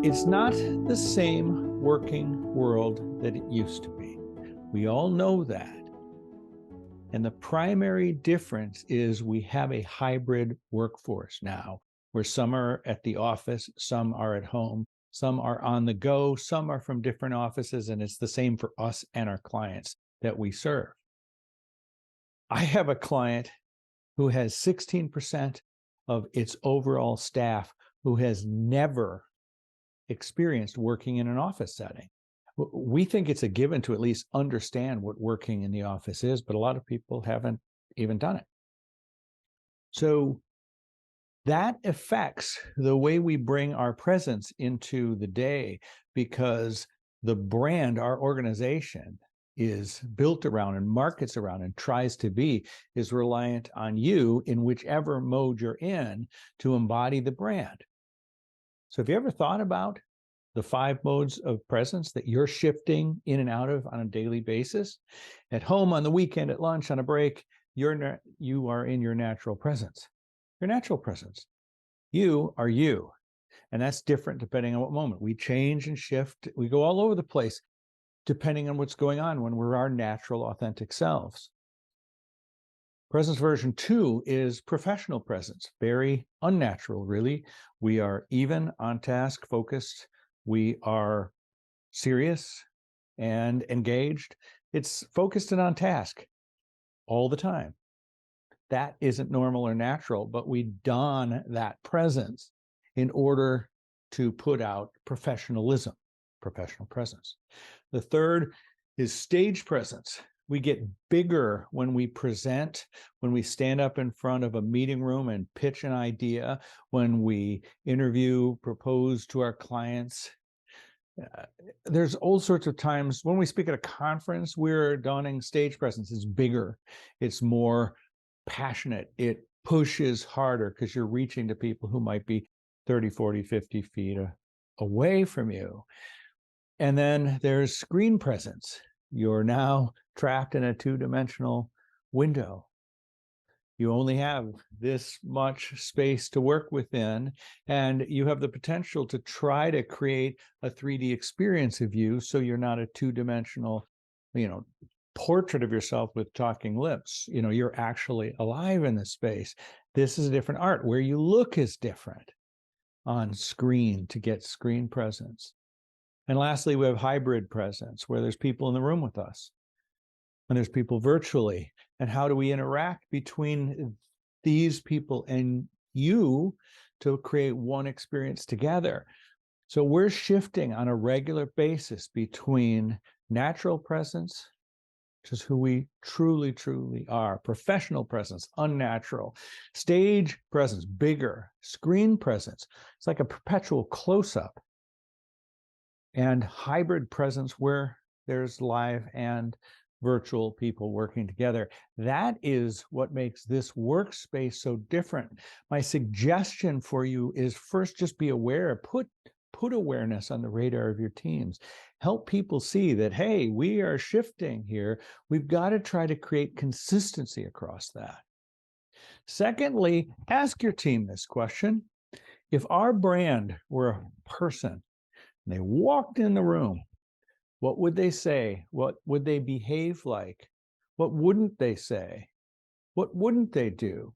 It's not the same working world that it used to be. We all know that. And the primary difference is we have a hybrid workforce now, where some are at the office, some are at home, some are on the go, some are from different offices, and it's the same for us and our clients that we serve. I have a client who has 16% of its overall staff who has never experienced working in an office setting. We think it's a given to at least understand what working in the office is, but a lot of people haven't even done it. So that affects the way we bring our presence into the day, because the brand our organization is built around and markets around and tries to be is reliant on you in whichever mode you're in to embody the brand. So have you ever thought about the 5 modes of presence that you're shifting in and out of on a daily basis? At home, on the weekend, at lunch, on a break, you are in your natural presence. Your natural presence. You are you. And that's different depending on what moment. We change and shift. We go all over the place depending on what's going on when we're our natural, authentic selves. Presence version 2 is professional presence. Very unnatural, really. We are even, on task, focused. We are serious and engaged. It's focused and on task all the time. That isn't normal or natural, but we don that presence in order to put out professionalism, professional presence. The third is stage presence. We get bigger when we present, when we stand up in front of a meeting room and pitch an idea, when we interview, propose to our clients. There's all sorts of times when we speak at a conference, we're donning stage presence. It's bigger, it's more passionate, it pushes harder because you're reaching to people who might be 30, 40, 50 feet away from you. And then there's screen presence. You're now trapped in a 2-dimensional window. You only have this much space to work within, and you have the potential to try to create a 3D experience of you so you're not a 2-dimensional, portrait of yourself with talking lips. You're actually alive in this space. This is a different art where you look is different on screen to get screen presence. And lastly, we have hybrid presence, where there's people in the room with us and there's people virtually. And how do we interact between these people and you to create one experience together? So we're shifting on a regular basis between natural presence, which is who we truly, truly are, professional presence, unnatural, stage presence, bigger, screen presence. It's like a perpetual close-up. And hybrid presence, where there's live and virtual people working together. That is what makes this workspace so different. My suggestion for you is first, just be aware, put awareness on the radar of your teams. Help people see that, hey, we are shifting here. We've got to try to create consistency across that. Secondly, ask your team this question. If our brand were a person, and they walked in the room, what would they say? What would they behave like? What wouldn't they say? What wouldn't they do?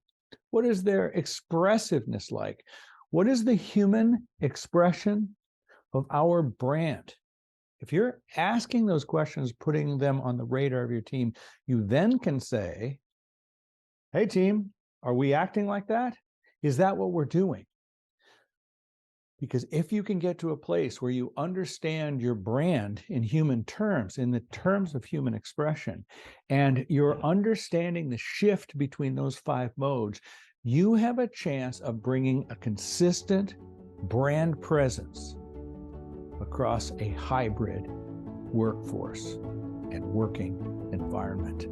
What is their expressiveness like? What is the human expression of our brand? If you're asking those questions, putting them on the radar of your team, you then can say, hey team, are we acting like that? Is that what we're doing? Because if you can get to a place where you understand your brand in human terms, in the terms of human expression, and you're understanding the shift between those 5 modes, you have a chance of bringing a consistent brand presence across a hybrid workforce and working environment.